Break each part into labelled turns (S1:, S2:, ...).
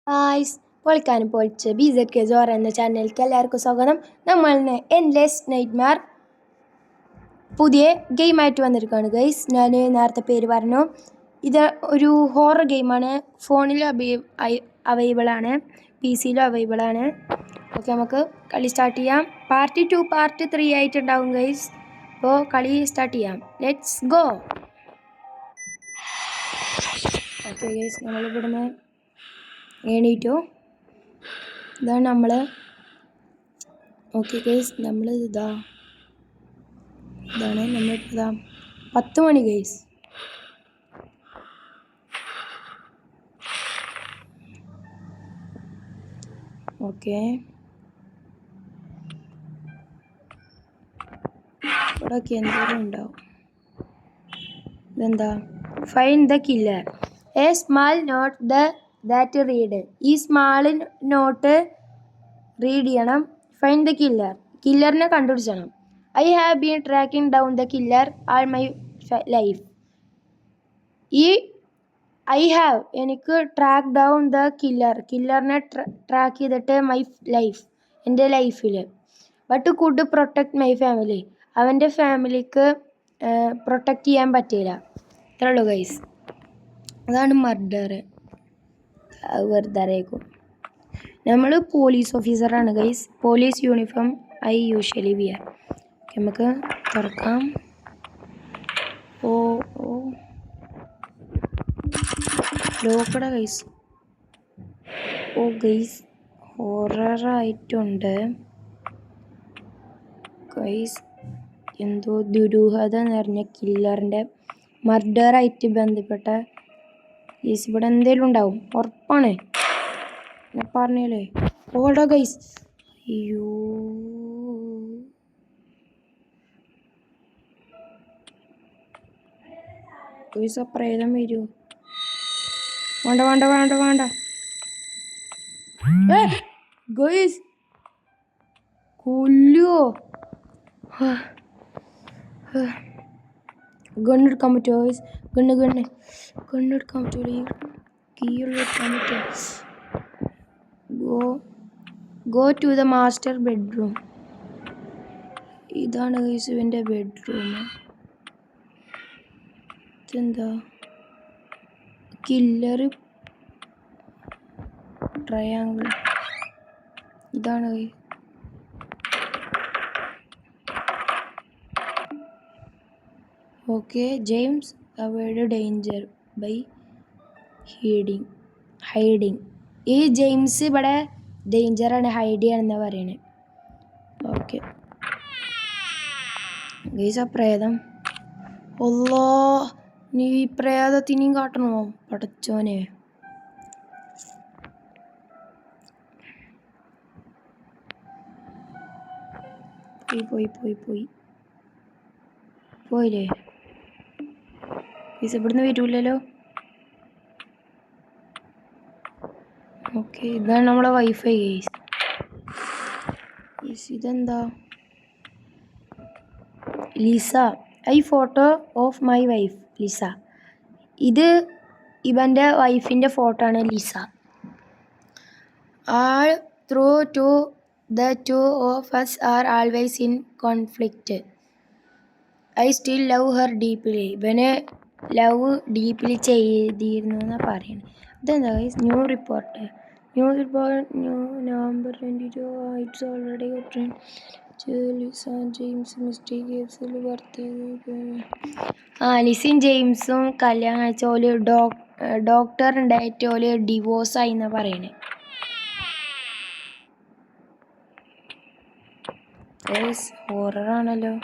S1: Guys പൊളിക്കാനും പൊളിച്ച് BZK ജോറ എന്ന ചാനലിലേക്ക് എല്ലാവർക്കും സ്വാഗതം. നമ്മൾ എൻഡ്ലെസ് നൈറ്റ്മെയർ പുതിയ ഗെയിമായിട്ട് വന്നിരിക്കുകയാണ് ഗൈസ്. ഞാൻ നേരത്തെ പേര് പറഞ്ഞു. ഇത് ഒരു ഹൊറർ ഗെയിമാണ്. ഫോണിൽ അവൈലബിൾ ആണ്, PC-യിലും അവൈലബിൾ ആണ്. ഓക്കെ, നമുക്ക് കളി സ്റ്റാർട്ട് ചെയ്യാം. പാർട്ട് 2 പാർട്ട് 3 ആയിട്ടുണ്ടാവും ഗൈസ്. അപ്പോൾ കളി സ്റ്റാർട്ട് ചെയ്യാം. Let's go. ഓക്കെ ഗൈസ്, നമ്മളിവിടുന്ന് എണീറ്റു. ഇതാണ് നമ്മൾ. ഓക്കെ ഗൈസ്, നമ്മൾ ഇതാണ് നമ്മളിപ്പോൾ 10 മണി ഗൈസ്. ഓക്കെ, ഇവിടെയൊക്കെ എന്തെങ്കിലും ഉണ്ടാവും. ഇതെന്താ? Find the killer. A small note that read. ഈ സ്മാൾ നോട്ട് റീഡ് ചെയ്യണം. Find the killer. കില്ലറിനെ കണ്ടുപിടിച്ചണം. I have been tracking down the killer all my life. ഈ ഐ ഹാവ് എനിക്ക് ട്രാക്ക് ഡൗൺ ദ കില്ലറിനെ ട്രാക്ക് ചെയ്തിട്ട് മൈ ലൈഫ് എൻ്റെ ലൈഫിൽ. But could protect my family. അവൻ്റെ ഫാമിലിക്ക് പ്രൊട്ടക്റ്റ് ചെയ്യാൻ പറ്റിയില്ല. ഇത്രേ ഉള്ളൂ ഗൈസ്. അതാണ് മർഡർ. വെറുതെ അറിയിക്കും. നമ്മൾ പോലീസ് ഓഫീസറാണ് guys. Police uniform I usually wear. നമുക്ക് തുറക്കാം. ഓ ലോക്കട ഗൈസ്. ഓ ഗൈസ്, ഹൊററായിട്ടുണ്ട് ഗൈസ്. എന്തോ ദുരൂഹത നിറഞ്ഞ കില്ലറിൻ്റെ മർഡറായിട്ട് ബന്ധപ്പെട്ട ഗൈസ് ഇവിടെ എന്തെങ്കിലും ഉണ്ടാവും, ഉറപ്പാണ്. ഞാൻ പറഞ്ഞല്ലേ. ഓടാ ഗൈസ്. അയ്യോ ഗൈസ്, ആ പ്രേതം വരുമോ? വേണ്ട ഗൈസ്, കൊല്ലുവോ? ഗണ്ണെടുക്കാൻ പറ്റുമോ ഗൈസ്? ഗണ്ണെടുക്കാൻ പറ്റുമോ? ഈ കീഴെടുക്കാൻ പറ്റുമോ? Go to the master bedroom. ഇതാണ് ഗൈസ് ഇവൻ്റെ ബെഡ്റൂം. ഇതെന്താ? Killer triangle. ഇതാണ് guys. Okay, James avoid danger by hiding. ഈ ജെയിംസ് ഇവിടെ ഡേഞ്ചറാണ്, ഹൈഡ് ചെയ്യാണെന്നാണ് പറയണേ. ഓക്കെ ഗൈസ്, ആ പ്രേതം. അല്ലാ, നീ ഈ പ്രേതത്തിനെയും കാട്ടണോ? പടച്ചോനെ. പോയില്ലേ ഗൈസ്? ഇവിടുന്ന് വരൂല്ലല്ലോ. ഓക്കെ, ഇതാണ് നമ്മളെ വൈഫൈ ഗൈസ്. ഇതെന്താ? Lisa. I photo of my wife Lisa. ഇത് ഇവൻ്റെ വൈഫിൻ്റെ ഫോട്ടോ ആണ്, Lisa. Although to the two of us are always in conflict. I still love her deeply. ഇവനെ ലവ് ഡീപ്ലി ചെയ്തിരുന്നു എന്നാണ് പറയുന്നത്. ഇതെന്താ guys? New report November 22. It's already gotten Lisa James mistake കേസിൽ ലിസിൻ ജെയിംസും കല്യാണം കഴിച്ച ഓല് ഡോക്ടർ ഉണ്ടായിട്ട് ഓല് ഡിവോഴ്സായി എന്നാണ് പറയണേ. ഹൊററാണല്ലോ.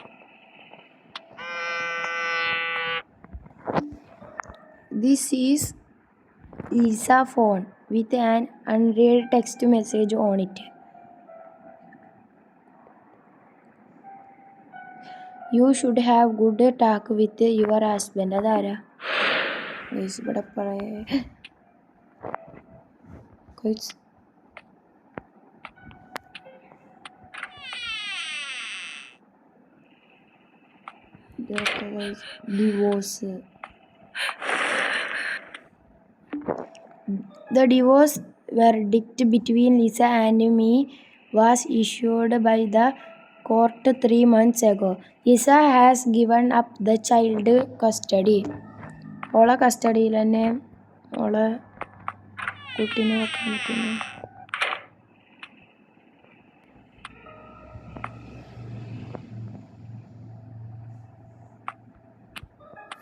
S1: This is Lisa phone with an unread text message on it. You should have good talk with your husband. അതാരാ? ഇവിടെ divorce. The divorce verdict between Lisa and me was issued by the court 3 months ago. Lisa has given up the child custody. ഓളെ കസ്റ്റഡിയിൽ തന്നെ ഓളെ കുട്ടീനെ നോക്കാൻ പറ്റുന്നു.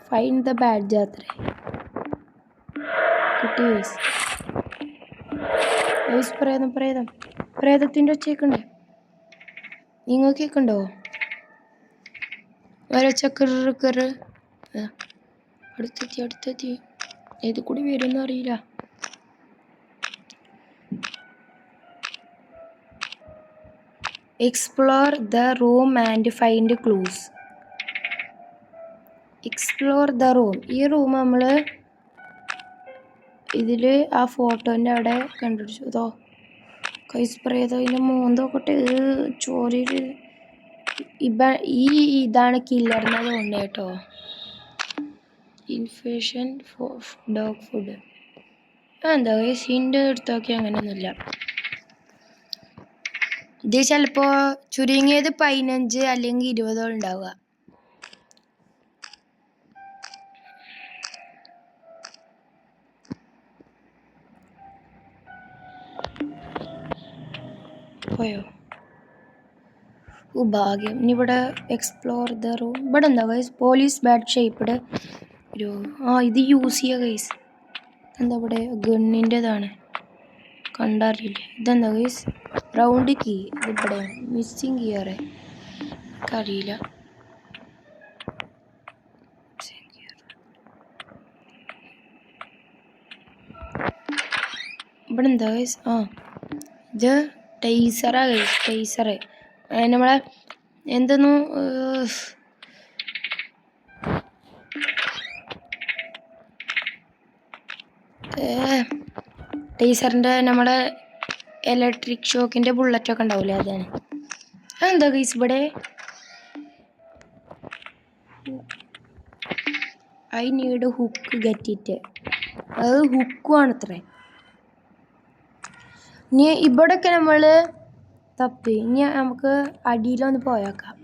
S1: Find the badge അത്രേ കുട്ടി വയസ്സ് പ്രേതത്തിൻ്റെ ഒച്ചയൊക്കെ നിങ്ങൾക്ക് കേൾക്കണ്ടോ? ഒരൊച്ച കറ് അടുത്തെത്തി ഏത് കൂടി വരുമെന്ന് അറിയില്ല. Explore the room and find clues. Explore the room. ഈ റൂം നമ്മൾ ഇതിൽ ആ ഫോട്ടോൻ്റെ അവിടെ കണ്ടുപിടിച്ചു. അതോ കൈസ്പ്രേതോ ഇതിൻ്റെ മോന്തോക്കട്ടെ ചോരയിൽ ഇതാണ് കില്ലറിനത് ഉണ്ട് കേട്ടോ. ഇൻഫെക്ഷൻ ഡോഗ് ഫുഡ് എന്താ സീൻ്റെ എടുത്തൊക്കെ അങ്ങനെയൊന്നുമില്ല. ഇത് ചിലപ്പോൾ ചുരുങ്ങിയത് 15 അല്ലെങ്കിൽ 20 ഉണ്ടാവുക. പോയോ? ഭാഗ്യം. ഇനി ഇവിടെ എക്സ്പ്ലോർ ദ റൂം. ഇവിടെ എന്താ ഗൈസ്? പോലീസ് ബാഡ് ഷേപ്പ്ഡ് ഒരു ഇത് യൂസ് ചെയ്യുക ഗൈസ്. എന്താ ഇവിടെ ഗണ്ണിൻ്റെതാണ് കണ്ടറിയില്ല. ഇതെന്താ ഗൈസ്? Round key. ഇതിവിടെ മിസ്സിങ് ഗിയറ് അറിയില്ല. ഇവിടെ എന്താ ഗൈസ്? ഇത് ടൈസറാ ഗൈസ്. ടൈസറ് നമ്മളെ എന്തെന്നു ടൈസറിൻ്റെ നമ്മുടെ ഇലക്ട്രിക് ഷോക്കിൻ്റെ ബുള്ളറ്റൊക്കെ ഉണ്ടാവില്ലേ, അതാണ്. അതെന്താ ഗൈസ് ഇവിടെ? I need hook get it. അത് ഹുക്കുമാണ് അത്രേ. ഇനി ഇവിടെയൊക്കെ നമ്മൾ തപ്പി. ഇനി നമുക്ക് അടിയിലൊന്ന് പോയേക്കാം.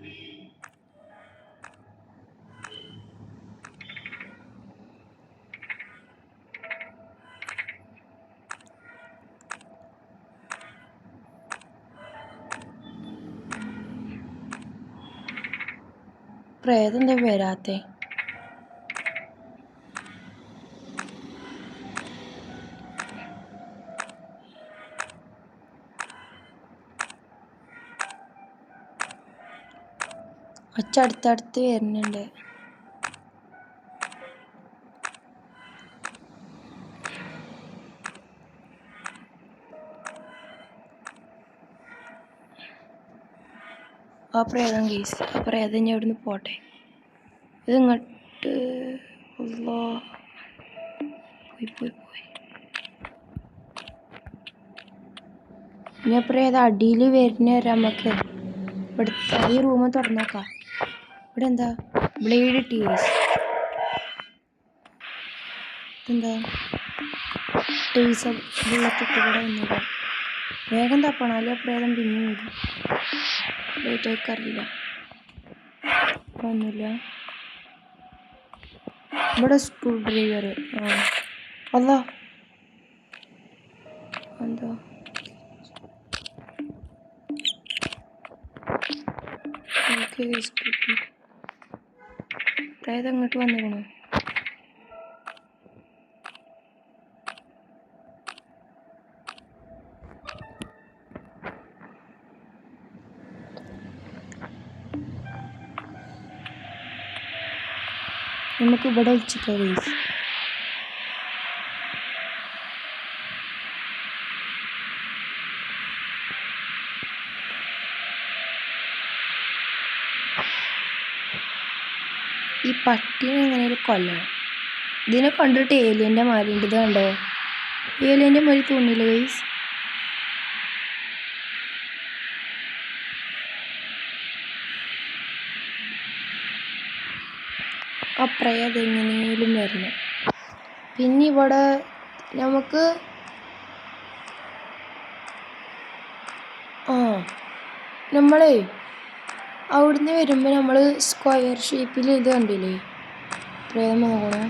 S1: പ്രേതം വരാത്തെ? അടുത്തടുത്ത് വരുന്നുണ്ട്. ആ പ്രേതം കേസ്. ആ പ്രേതം ഞാൻ ഇവിടുന്ന് പോട്ടെ. ഇതിങ്ങോട്ട് പോയി. ഇനി പ്രേതം അടിയിൽ വരുന്ന നമുക്ക് ഇവിടുത്തെ ഈ റൂം തുറന്നു നോക്കാം. ഇവിടെ എന്താ? ബ്ലേഡ് ടീസ്. എന്താ ടീസ് ബുള്ളറ്റിട്ട് ഇവിടെ വന്നില്ല. വേഗം തപ്പണം, അല്ലെങ്കിൽ പ്രേതം പിന്നെ വരും. ലേറ്റായിക്ക് അറിയില്ല. ഒന്നുമില്ല. ഇവിടെ സ്ക്രൂ ഡ്രൈവർ. അല്ല എന്താ? പ്രേതം അങ്ങോട്ട് വന്നിക്കണോ? നമുക്ക് ഇവിടെ വെച്ചിട്ടോ ഗൈസ്. ഈ പട്ടിനെ എങ്ങനെയും കൊല്ലണം. ഇതിനെ കണ്ടിട്ട് ഏലിയൻ്റെ മാതിരി ഉണ്ട്. ഇത് കണ്ടോ? ഏലിയൻ്റെ മാതിരി തോന്നില്ല ഗൈസ്? അപ്പറേ അതെങ്ങനെയും വരണം. പിന്നെ ഇവിടെ നമുക്ക് നമ്മളെ അവിടുന്ന് വരുമ്പോൾ നമ്മൾ സ്ക്വയർ ഷേപ്പിൽ ഇത് കണ്ടില്ലേ പ്രേതം നോക്കണം.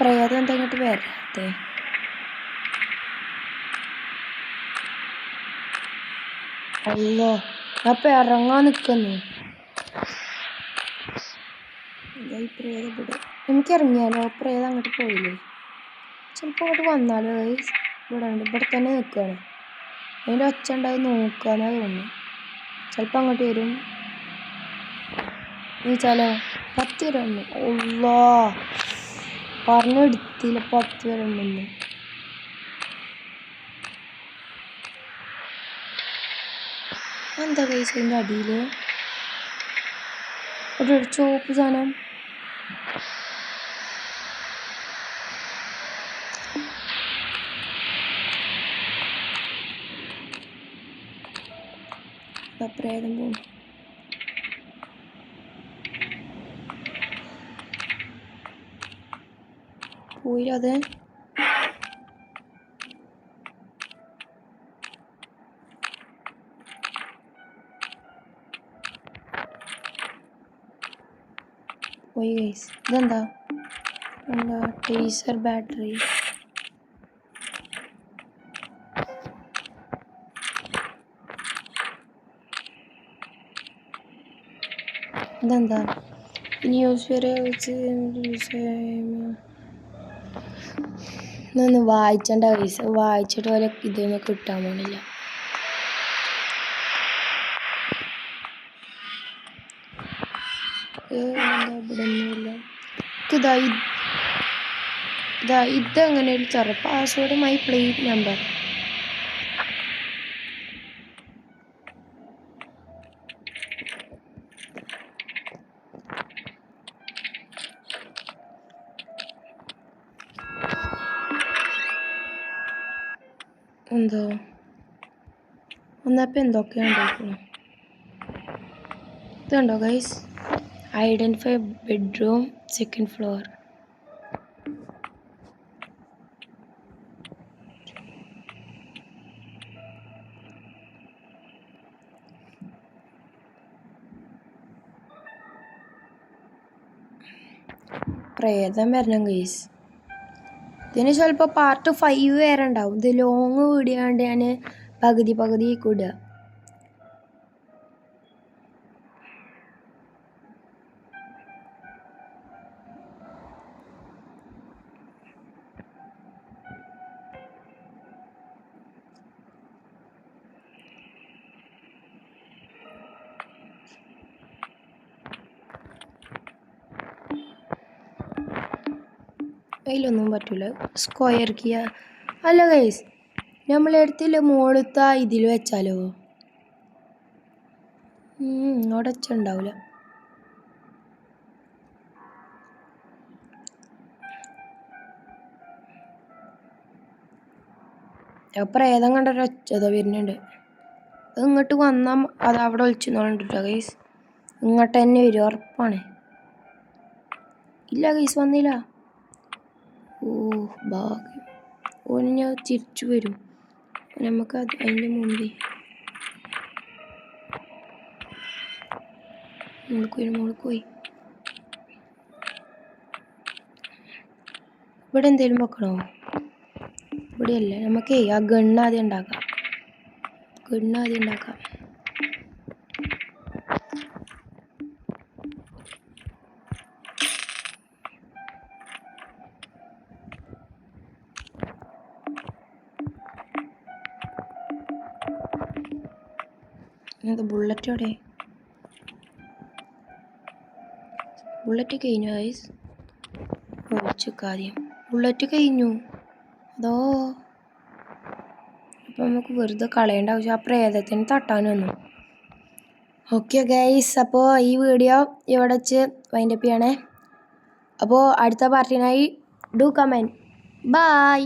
S1: പ്രേതം എന്താ ഇങ്ങോട്ട് വരാത്തെ? അല്ലോ അപ്പം ഇറങ്ങാൻ നിൽക്കുന്നു. പ്രേതം ഇവിടെ നമുക്ക് ഇറങ്ങിയാലോ? പ്രേതം അങ്ങോട്ട് പോയില്ലേ? ചിലപ്പോൾ അങ്ങോട്ട് വന്നാലോ? ഇവിടെ തന്നെ നിൽക്കുകയാണ്. അതിൻ്റെ ഒച്ച ഉണ്ടായി നോക്കാനാ തോന്നുന്നു. ചിലപ്പോൾ അങ്ങോട്ട് വരും. ചോദിച്ചാലോ 10 വരെ ഉണ്ട്. അല്ലോ പറഞ്ഞെടുത്തില്ല 10 വരെ ഉണ്ടെന്ന്. എന്താ കേസ് അതിൻ്റെ അടിയിൽ ഒരു ചുവപ്പ് സാധനം? പ്രേതം പോകും. പോയില്ല അത്. പോയി ഗൈസ്. ഇതെന്താ? എന്താ ടേസർ ബാറ്ററി? ഇതെന്താ? ന്യൂസ് വരെ വെച്ച് ഇതൊന്നും വായിച്ചണ്ട പൈസ വായിച്ചിട്ട് പോലെ ഇതൊന്നും കിട്ടാൻ പോണില്ല. ഇവിടെ ഒന്നുമില്ല. ഇതെങ്ങനെ തുറ? Password my plate number. എന്തോ എന്നപ്പം എന്തൊക്കെയാണ് ഉണ്ടാക്കുന്നത്? ഇതുണ്ടോ guys? Identify bedroom 2nd floor. പ്രേതം വരണം ഗൈസ്. ഇതിന് ചിലപ്പോൾ പാർട്ട് 5 വരെ ഉണ്ടാവും. ഇത് ലോങ് വീഡിയോണ്ട് ഞാൻ പകുതി ഇടുക. അതിലൊന്നും പറ്റില്ല. സ്ക്വയർ കീ അല്ല ഗൈസ്, നമ്മളെടുത്തില്ല മുകളിലത്തെ ഇതിൽ വെച്ചാലോ? അവിടെ വെച്ചുണ്ടാവില്ല. പ്രേതം കണ്ടൊരു ഒച്ചത വരുന്നുണ്ട്. അത് ഇങ്ങോട്ട് വന്നാൽ അത് അവിടെ ഒളിച്ചെന്നോളുണ്ട് കേട്ടോ ഗൈസ്. ഇങ്ങോട്ട് തന്നെ വരും, ഉറപ്പാണ്. ഇല്ല ഗൈസ്, വന്നില്ല. ഓ ഭാഗ്യം. ഓന് ഞാൻ തിരിച്ചു വരും. നമുക്ക് അതിൻ്റെ മുമ്പേ മോളിൽ ഇവിടെ എന്തേലും വെക്കണോ? ഇവിടെയല്ല, നമുക്ക് ആ ഗണ്ണ് ആദ്യം ഉണ്ടാക്കാം. ബുള്ളറ്റോടെ ബുള്ളറ്റ് കഴിഞ്ഞു ഗൈസ്. ആദ്യം ബുള്ളറ്റ് കഴിഞ്ഞു. അതോ അപ്പം നമുക്ക് വെറുതെ കളയേണ്ട ആവശ്യം. ആ പ്രേതത്തിന് തട്ടാനൊന്നും. ഓക്കെ ഗൈസ്, അപ്പോൾ ഈ വീഡിയോ ഇവിടെ വെച്ച് വൈൻഡപ്പ് ചെയ്യണേ. അപ്പോൾ അടുത്ത പാർട്ടിനായി ഡു കമൻറ്റ്. ബൈ.